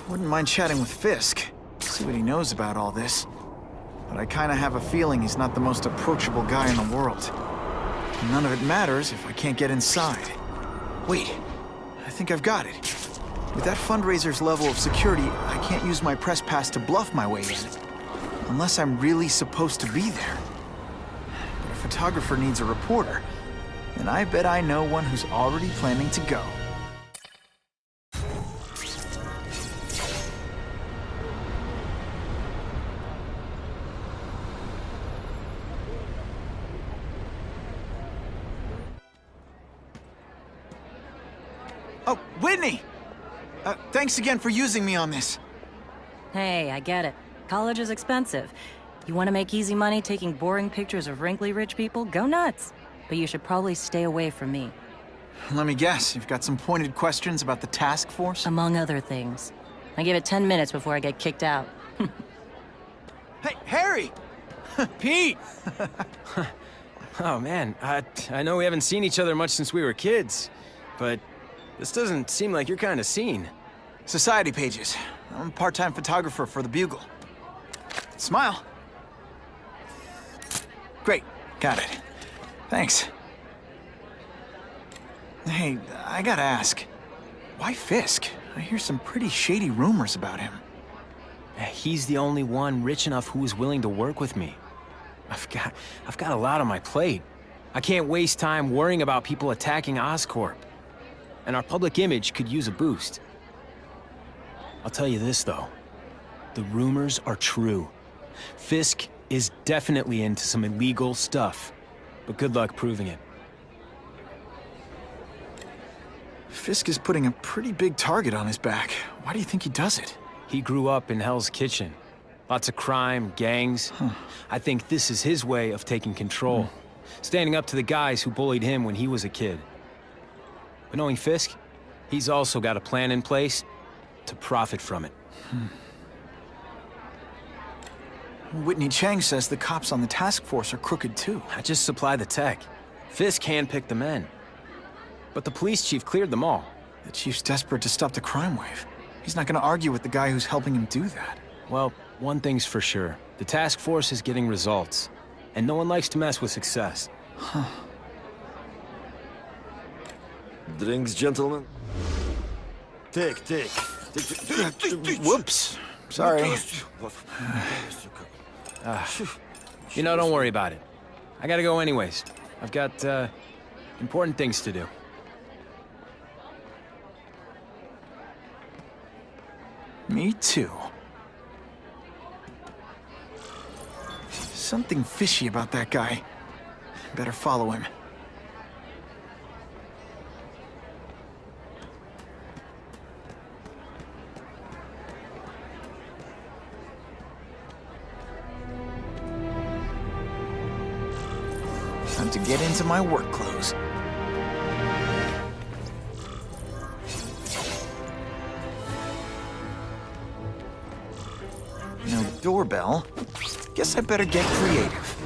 Wouldn't mind chatting with Fisk, see what he knows about all this. But I kinda have a feeling he's not the most approachable guy in the world. And none of it matters if I can't get inside. Wait, I think I've got it. With that fundraiser's level of security, I can't use my press pass to bluff my way in. Unless I'm really supposed to be there. But a photographer needs a reporter, and I bet I know one who's already planning to go. Oh, Whitney! Thanks again for using me on this. Hey, I get it. College is expensive. You want to make easy money taking boring pictures of wrinkly rich people? Go nuts. But you should probably stay away from me. Let me guess, you've got some pointed questions about the task force? Among other things. I give it 10 minutes before I get kicked out. Hey, Harry! Pete! Oh man, I know we haven't seen each other much since we were kids, but this doesn't seem like your kind of scene. Society pages. I'm a part-time photographer for the Bugle. Smile. Great, got it. Thanks. Hey, I gotta ask, why Fisk? I hear some pretty shady rumors about him. He's the only one rich enough who is willing to work with me. I've got a lot on my plate. I can't waste time worrying about people attacking Oscorp. And our public image could use a boost. I'll tell you this, though. The rumors are true. Fisk is definitely into some illegal stuff, but good luck proving it. Fisk is putting a pretty big target on his back. Why do you think he does it? He grew up in Hell's Kitchen. Lots of crime, gangs. I think this is his way of taking control. Standing up to the guys who bullied him when he was a kid. But knowing Fisk, he's also got a plan in place to profit from it. Whitney Chang says the cops on the task force are crooked too. I just supply the tech. Fisk handpicked the men. But the police chief cleared them all. The chief's desperate to stop the crime wave. He's not gonna argue with the guy who's helping him do that. Well, one thing's for sure. The task force is getting results. And no one likes to mess with success. Drinks, gentlemen? Take. Whoops. Sorry. You know, don't worry about it. I gotta go anyways. I've got, important things to do. Me too. Something fishy about that guy. Better follow him. Time to get into my work clothes. No doorbell. Guess I better get creative.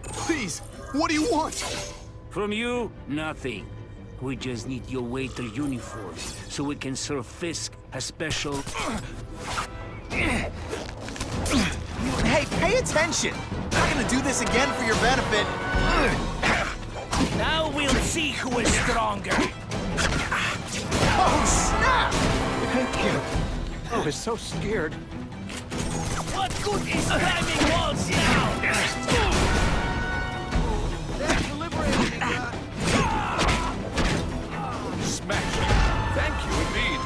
Please, what do you want? From you, nothing. We just need your waiter uniform, so we can serve Fisk a special... Hey, pay attention! I'm not gonna do this again for your benefit. Now we'll see who is stronger. Oh, snap! Thank you. I was so scared. What good is climbing walls now? Smash. Thank you indeed.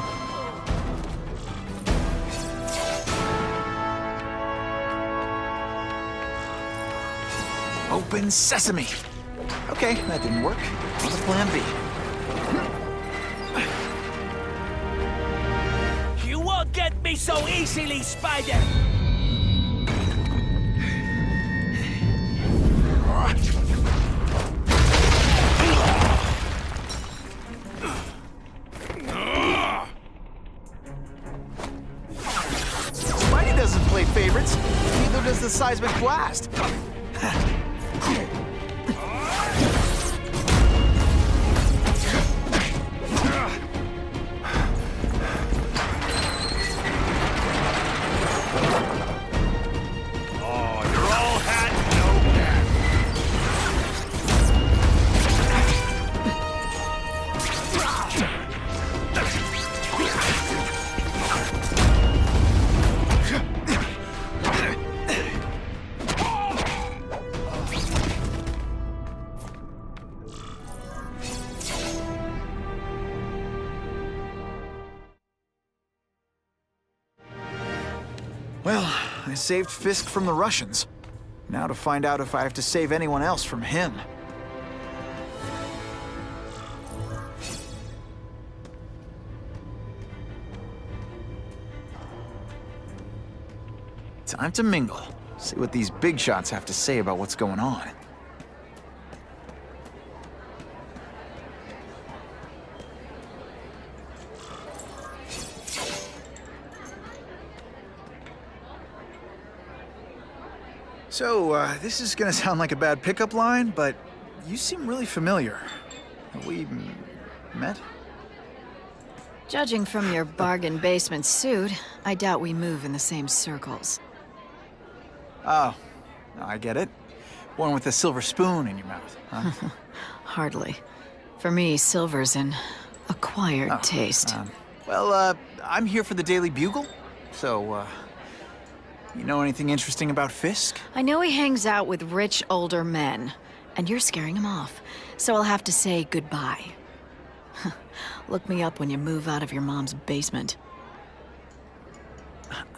Open sesame. Okay, that didn't work. What's plan B? You won't get me so easily, Spider! does the seismic blast? Well, I saved Fisk from the Russians. Now to find out if I have to save anyone else from him. Time to mingle. See what these big shots have to say about what's going on. So, this is gonna sound like a bad pickup line, but you seem really familiar. Have we met? Judging from your bargain basement suit, I doubt we move in the same circles. Oh, I get it. One with a silver spoon in your mouth, huh? Hardly. For me, silver's an acquired taste. Well, I'm here for the Daily Bugle, so, you know anything interesting about Fisk? I know he hangs out with rich older men, and you're scaring him off, so I'll have to say goodbye. Look me up when you move out of your mom's basement.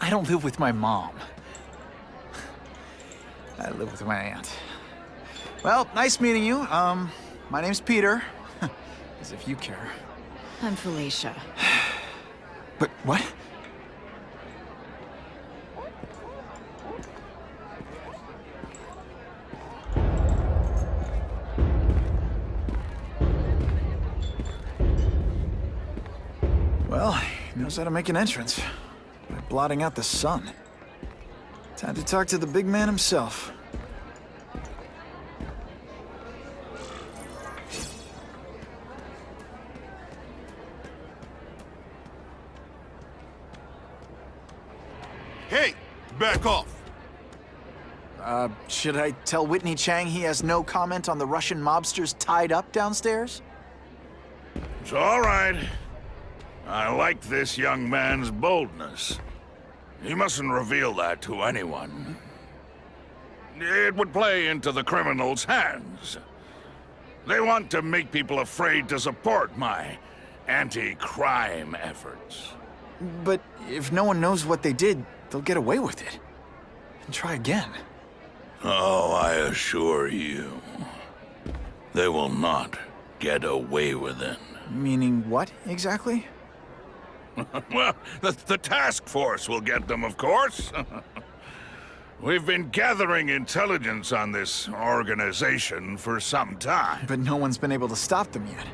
I don't live with my mom. I live with my aunt. Well, nice meeting you. My name's Peter. As if you care. I'm Felicia. But what? Well, he knows how to make an entrance by blotting out the sun. Time to talk to the big man himself. Hey, back off. Should I tell Whitney Chang he has no comment on the Russian mobsters tied up downstairs? It's all right. I like this young man's boldness. He mustn't reveal that to anyone. It would play into the criminals' hands. They want to make people afraid to support my anti-crime efforts. But if no one knows what they did, they'll get away with it. And try again. Oh, I assure you, they will not get away with it. Meaning what, exactly? Well, the task force will get them, of course. We've been gathering intelligence on this organization for some time. But no one's been able to stop them yet.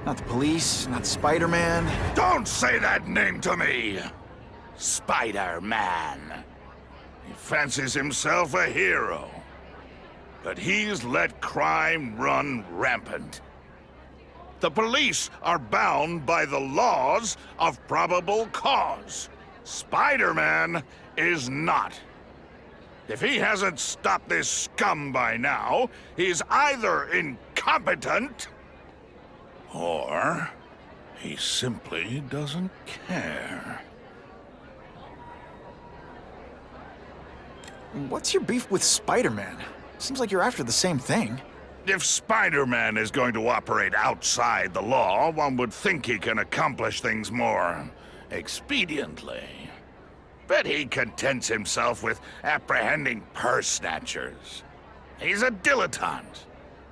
Not the police, not Spider-Man. Don't say that name to me! Spider-Man. He fancies himself a hero. But he's let crime run rampant. The police are bound by the laws of probable cause. Spider-Man is not. If he hasn't stopped this scum by now, he's either incompetent, or he simply doesn't care. What's your beef with Spider-Man? Seems like you're after the same thing. If Spider-Man is going to operate outside the law, one would think he can accomplish things more expediently. But he contents himself with apprehending purse snatchers. He's a dilettante,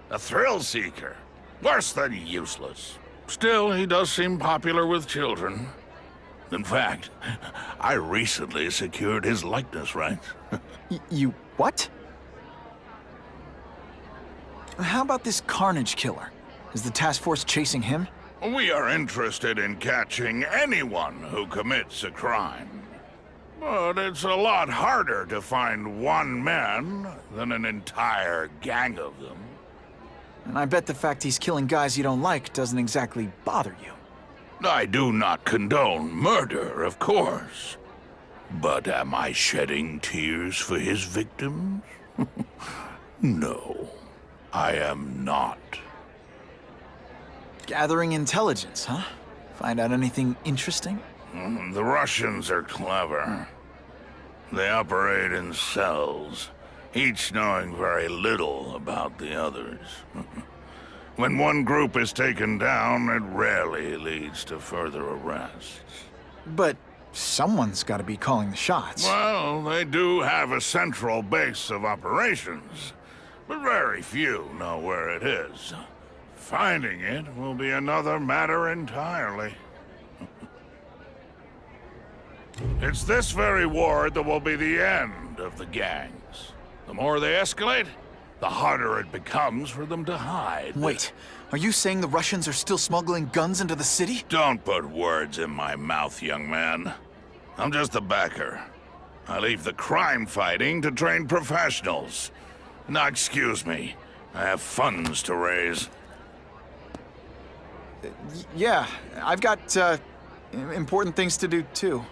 a thrill seeker, worse than useless. Still, he does seem popular with children. In fact, I recently secured his likeness rights. You what? How about this Carnage killer? Is the task force chasing him? We are interested in catching anyone who commits a crime. But it's a lot harder to find one man than an entire gang of them. And I bet the fact he's killing guys you don't like doesn't exactly bother you. I do not condone murder, of course. But am I shedding tears for his victims? No, I am not. Gathering intelligence, huh? Find out anything interesting? The Russians are clever. They operate in cells, each knowing very little about the others. When one group is taken down, it rarely leads to further arrests. But someone's got to be calling the shots. Well, they do have a central base of operations, but very few know where it is. Finding it will be another matter entirely. It's this very war that will be the end of the gangs. The more they escalate, the harder it becomes for them to hide. Wait, are you saying the Russians are still smuggling guns into the city? Don't put words in my mouth, young man. I'm just a backer. I leave the crime fighting to trained professionals. Now, excuse me. I have funds to raise. Yeah, I've got, important things to do, too.